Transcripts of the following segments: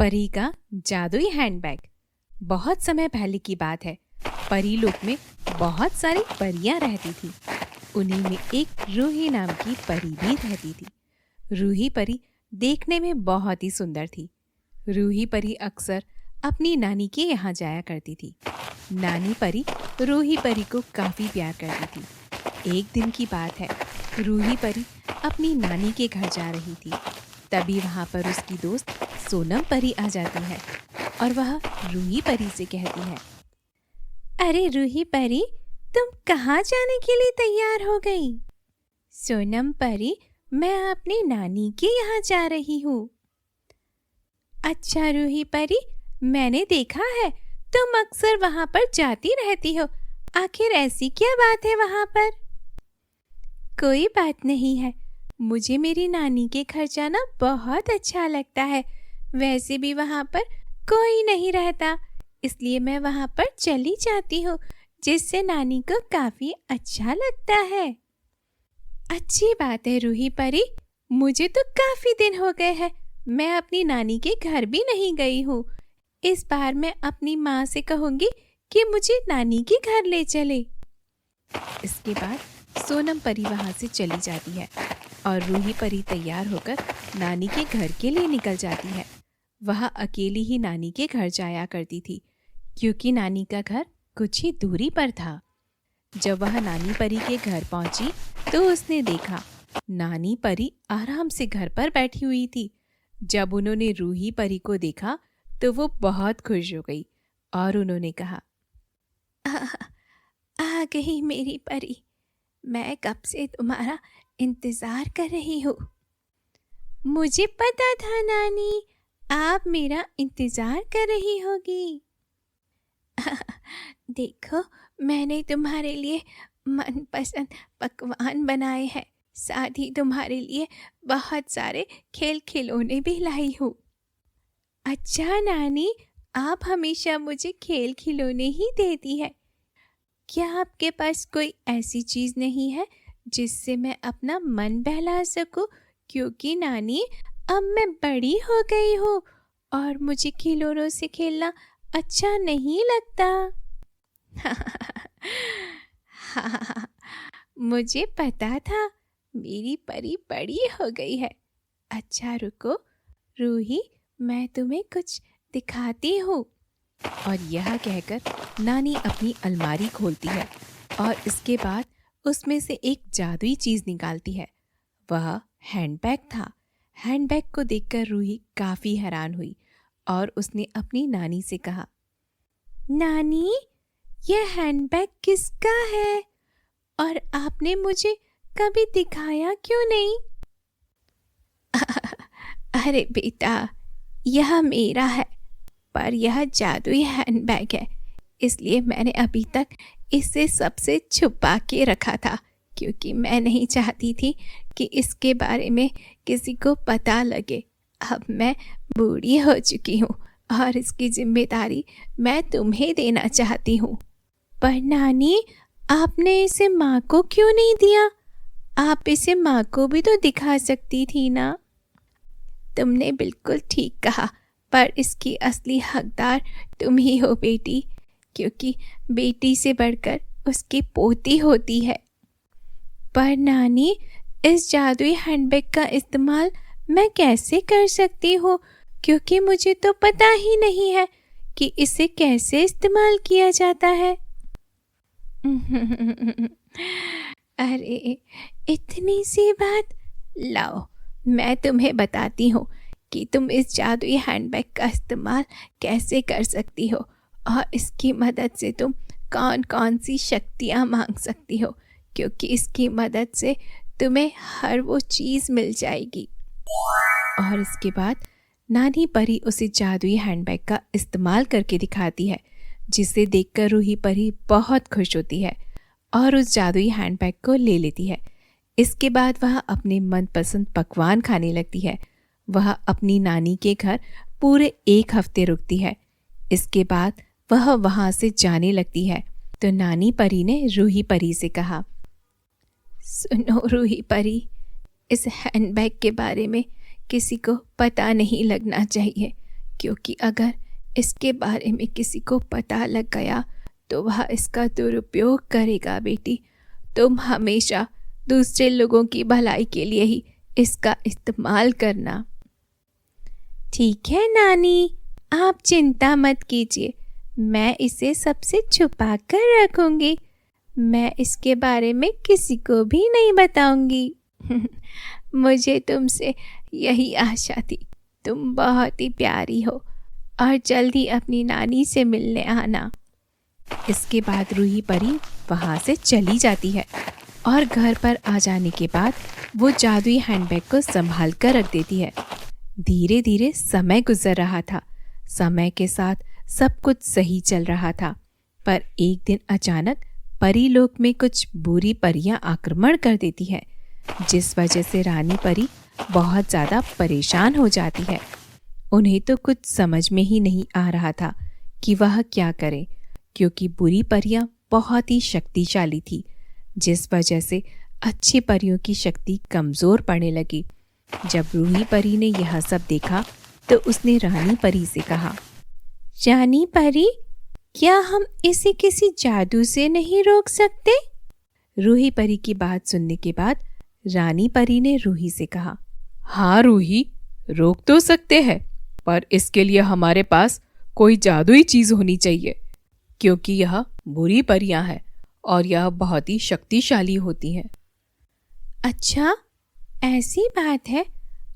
परी का जादुई हैंडबैग। बहुत समय पहले की बात है। परी लोक में बहुत सारी परियां रहती थी। उन्हीं में एक रूही नाम की परी भी रहती थी। रूही परी देखने में बहुत ही सुंदर थी। रूही परी अक्सर अपनी नानी के यहाँ जाया करती थी। नानी परी रूही परी को काफी प्यार करती थी। एक दिन की बात है, रूही परी अपनी नानी के घर जा रही थी। तभी वहाँ पर उसकी दोस्त सोनम परी आ जाती है और वह रूही परी से कहती है, अरे रूही परी, तुम कहाँ जाने के लिए तैयार हो गई? सोनम परी, मैं अपनी नानी के यहाँ जा रही हूँ। अच्छा रूही परी, मैंने देखा है तुम अक्सर वहाँ पर जाती रहती हो। आखिर ऐसी क्या बात है वहाँ पर? कोई बात नहीं है, मुझे मेरी नानी के घर जाना बहुत अच्छा लगता है। वैसे भी वहाँ पर कोई नहीं रहता, इसलिए मैं वहाँ पर चली जाती हूँ, जिससे नानी को काफी अच्छा लगता है। अच्छी बात है रूही परी, मुझे तो काफी दिन हो गए हैं, मैं अपनी नानी के घर भी नहीं गई हूँ। इस बार मैं अपनी माँ से कहूँगी कि मुझे नानी के घर ले चले। इसके बाद सोनम परी वहाँ से चली जाती है और रूही परी तैयार होकर नानी के घर के लिए निकल जाती है। वह अकेली ही नानी के घर जाया करती थी, क्योंकि नानी का घर कुछ ही दूरी पर था। जब वह नानी परी के घर पहुंची तो उसने देखा नानी परी आराम से घर पर बैठी हुई थी। जब उन्होंने रूही परी को देखा तो वो बहुत खुश हो गई और उन्होंने कहा, आ गई मेरी परी, मैं कब से तुम्हारा इंतजार कर रही हूँ। मुझे पता था नानी, आप मेरा इंतजार कर रही होगी। देखो, मैंने तुम्हारे लिए मनपसंद पकवान बनाए हैं, साथ ही तुम्हारे लिए बहुत सारे खेल खिलौने भी लाई हूँ। अच्छा नानी, आप हमेशा मुझे खेल खिलौने ही देती है। क्या आपके पास कोई ऐसी चीज़ नहीं है जिससे मैं अपना मन बहला सकूं? क्योंकि नानी, अब मैं बड़ी हो गई हूँ और मुझे खिलौनों से खेलना अच्छा नहीं लगता। मुझे पता था मेरी परी बड़ी हो गई है। अच्छा रुको रूही, मैं तुम्हें कुछ दिखाती हूँ। और यह कहकर नानी अपनी अलमारी खोलती है और इसके बाद उसमें से एक जादुई चीज निकालती है। वह हैंडबैग था। हैंडबैग को देखकर रूही काफी हैरान हुई और उसने अपनी नानी से कहा, नानी, यह हैंडबैग किसका है और आपने मुझे कभी दिखाया क्यों नहीं? अरे बेटा, यह मेरा है, पर यह जादुई हैंडबैग है, इसलिए मैंने अभी तक इसे सबसे छुपा के रखा था, क्योंकि मैं नहीं चाहती थी कि इसके बारे में किसी को पता लगे। अब मैं बूढ़ी हो चुकी हूँ और इसकी जिम्मेदारी मैं तुम्हें देना चाहती हूँ। पर नानी, आपने इसे माँ को क्यों नहीं दिया? आप इसे माँ को भी तो दिखा सकती थी ना। तुमने बिल्कुल ठीक कहा, पर इसकी असली हकदार तुम ही हो बेटी, क्योंकि बेटी से बढ़कर उसकी पोती होती है। पर नानी, इस जादुई हैंडबैग का इस्तेमाल मैं कैसे कर सकती हूँ? क्योंकि मुझे तो पता ही नहीं है कि इसे कैसे इस्तेमाल किया जाता है। अरे, इतनी सी बात, लाओ मैं तुम्हें बताती हूँ कि तुम इस जादुई हैंडबैग का इस्तेमाल कैसे कर सकती हो और इसकी मदद से तुम कौन कौन सी शक्तियाँ मांग सकती हो, क्योंकि इसकी मदद से तुम्हें हर वो चीज़ मिल जाएगी। और इसके बाद नानी परी उसे जादुई हैंडबैग का इस्तेमाल करके दिखाती है, जिसे देखकर रूही परी बहुत खुश होती है और उस जादुई हैंडबैग को ले लेती है। इसके बाद वह अपने मनपसंद पकवान खाने लगती है। वह अपनी नानी के घर पूरे 1 हफ्ते रुकती है। इसके बाद वह वहाँ से जाने लगती है तो नानी परी ने रूही परी से कहा, सुनो रूही परी, इस हैंडबैग के बारे में किसी को पता नहीं लगना चाहिए, क्योंकि अगर इसके बारे में किसी को पता लग गया तो वह इसका दुरुपयोग करेगा। बेटी, तुम हमेशा दूसरे लोगों की भलाई के लिए ही इसका इस्तेमाल करना। ठीक है नानी, आप चिंता मत कीजिए, मैं इसे सबसे छुपा कर रखूंगी। मैं इसके बारे में किसी को भी नहीं बताऊंगी। मुझे तुमसे यही आशा थी। तुम बहुत ही प्यारी हो और जल्दी अपनी नानी से मिलने आना। इसके बाद रूही परी वहाँ से चली जाती है और घर पर आ जाने के बाद वो जादुई हैंडबैग को संभाल कर रख देती है। धीरे धीरे समय गुजर रहा था। समय के साथ सब कुछ सही चल रहा था, पर एक दिन अचानक परी लोक में कुछ बुरी परियां आक्रमण कर देती है, जिस वजह से रानी परी बहुत ज़्यादा परेशान हो जाती है। उन्हें तो कुछ समझ में ही नहीं आ रहा था कि वह क्या करे, क्योंकि बुरी परियां बहुत ही शक्तिशाली थी, जिस वजह से अच्छी परियों की शक्ति कमज़ोर पड़ने लगी। जब रूही परी ने यह सब देखा तो उसने रानी परी से कहा, रानी परी, क्या हम इसे किसी जादू से नहीं रोक सकते? रूही परी की बात सुनने के बाद रानी परी ने रूही से कहा, हाँ रूही, रोक तो सकते हैं, पर इसके लिए हमारे पास कोई जादुई चीज होनी चाहिए, क्योंकि यह बुरी परियां हैं और यह बहुत ही शक्तिशाली होती हैं। अच्छा, ऐसी बात है,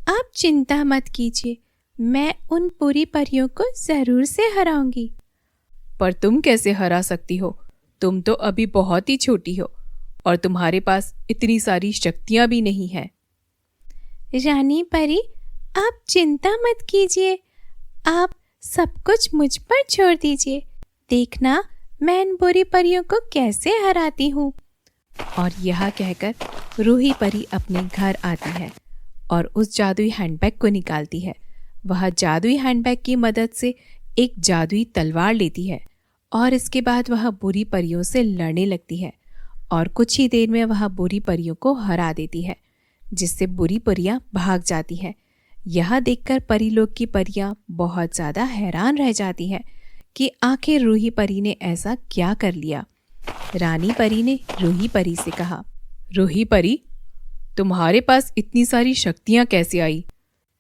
आप चिंता मत कीजिए, मैं उन बुरी परियों को जरूर से हराऊंगी। पर तुम कैसे हरा सकती हो? तुम तो अभी बहुत ही छोटी हो और तुम्हारे पास इतनी सारी शक्तियां भी नहीं हैं। रानी परी, आप चिंता मत कीजिए, आप सब कुछ मुझ पर छोड़ दीजिए। देखना मैं इन बुरी परियों को कैसे हराती हूँ। और यह कहकर रूही परी अपने घर आती है और उस जादुई हैंडबैग को निकालती है। वह जादुई हैंडबैग की मदद से एक जादुई तलवार लेती है और इसके बाद वह बुरी परियों से लड़ने लगती है और कुछ ही देर में वह बुरी परियों को हरा देती है, जिससे बुरी परियां भाग जाती हैं। यह देखकर परीलोक की परियां बहुत ज़्यादा हैरान रह जाती हैं कि आखिर रूही परी ने ऐसा क्या कर लिया। रानी परी ने रूही परी से कहा, रूही परी, तुम्हारे पास इतनी सारी शक्तियाँ कैसे आई?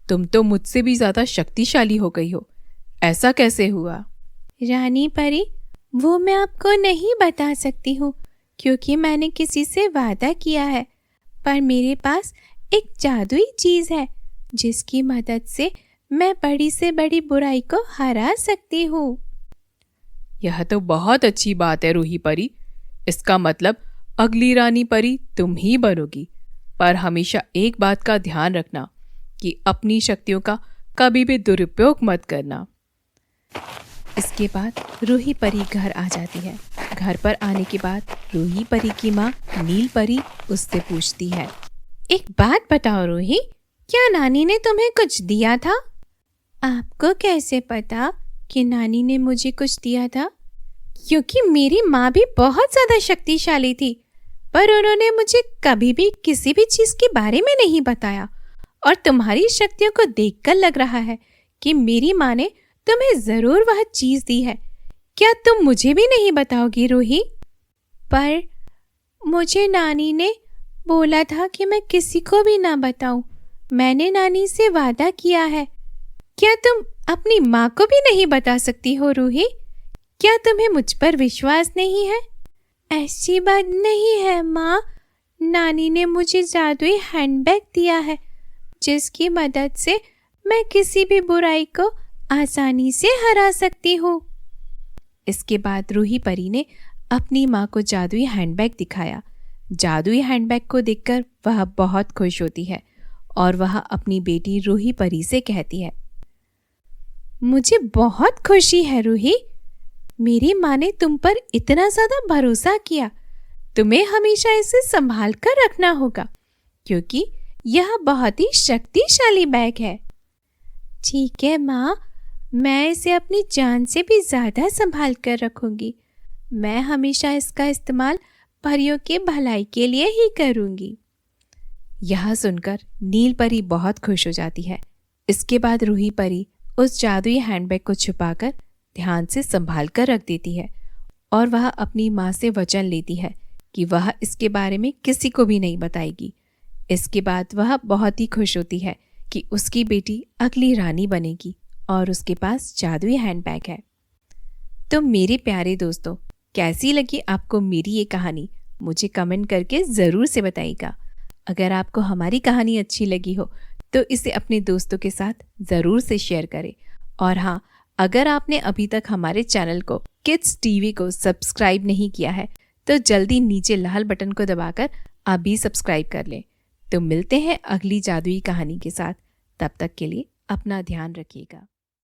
तुम तो मुझसे भी ज़्यादा शक्तिशाली हो गई हो, ऐसा कैसे हुआ? रानी परी, वो मैं आपको नहीं बता सकती हूँ, क्योंकि मैंने किसी से वादा किया है, पर मेरे पास एक जादुई चीज़ है जिसकी मदद से मैं बड़ी से बड़ी बुराई को हरा सकती हूँ। यह तो बहुत अच्छी बात है रूही परी, इसका मतलब अगली रानी परी तुम ही बनोगी। पर हमेशा एक बात का ध्यान रखना कि अपनी शक्तियों का कभी भी दुरुपयोग मत करना। इसके बाद रूही परी घर आ जाती है। घर पर आने के बाद रूही परी की माँ नील परी उससे पूछती है, एक बात बताओ रूही, क्या नानी ने तुम्हें कुछ दिया था? आपको कैसे पता कि नानी ने मुझे कुछ दिया था? क्योंकि मेरी माँ भी बहुत ज़्यादा शक्तिशाली थी, पर उन्होंने मुझे कभी भी किसी भी चीज़ के बारे में नहीं बताया। और तुम्हारी शक्तियों को देखकर लग रहा है कि मेरी माँ ने तुम्हें ज़रूर वह चीज़ दी है। क्या तुम मुझे भी नहीं बताओगी रूही? पर मुझे नानी ने बोला था कि मैं किसी को भी ना बताऊं। मैंने नानी से वादा किया है। क्या तुम अपनी माँ को भी नहीं बता सकती हो रूही? क्या तुम्हें मुझ पर विश्वास नहीं है? ऐसी बात नहीं है माँ, नानी ने मुझे जादुई हैंडबैग दिया है जिसकी मदद से मैं किसी भी बुराई को आसानी से हरा सकती हूँ। इसके बाद रूही परी ने अपनी माँ को जादुई हैंडबैग दिखाया। जादुई हैंडबैग को देखकर वह बहुत खुश होती है और वह अपनी बेटी रूही परी से कहती है, मुझे बहुत खुशी है रूही, मेरी माँ ने तुम पर इतना ज़्यादा भरोसा किया। तुम्हें हमेशा इसे संभाल कर रखना होगा, क्योंकि यह बहुत ही शक्तिशाली बैग है। ठीक है माँ, मैं इसे अपनी जान से भी ज़्यादा संभाल कर रखूंगी। मैं हमेशा इसका इस्तेमाल परियों के भलाई के लिए ही करूंगी। यह सुनकर नील परी बहुत खुश हो जाती है। इसके बाद रूही परी उस जादुई हैंडबैग को छुपाकर ध्यान से संभाल कर रख देती है और वह अपनी माँ से वचन लेती है कि वह इसके बारे में किसी को भी नहीं बताएगी। इसके बाद वह बहुत ही खुश होती है कि उसकी बेटी अगली रानी बनेगी और उसके पास जादुई हैंडबैग है। तो मेरे प्यारे दोस्तों, कैसी लगी आपको मेरी ये कहानी? मुझे कमेंट करके ज़रूर से बताइएगा। अगर आपको हमारी कहानी अच्छी लगी हो तो इसे अपने दोस्तों के साथ ज़रूर से शेयर करें। और हाँ, अगर आपने अभी तक हमारे चैनल को किड्स टीवी को सब्सक्राइब नहीं किया है तो जल्दी नीचे लाल बटन को दबाकर आप भी सब्सक्राइब कर लें। तो मिलते हैं अगली जादुई कहानी के साथ। तब तक के लिए अपना ध्यान रखिएगा।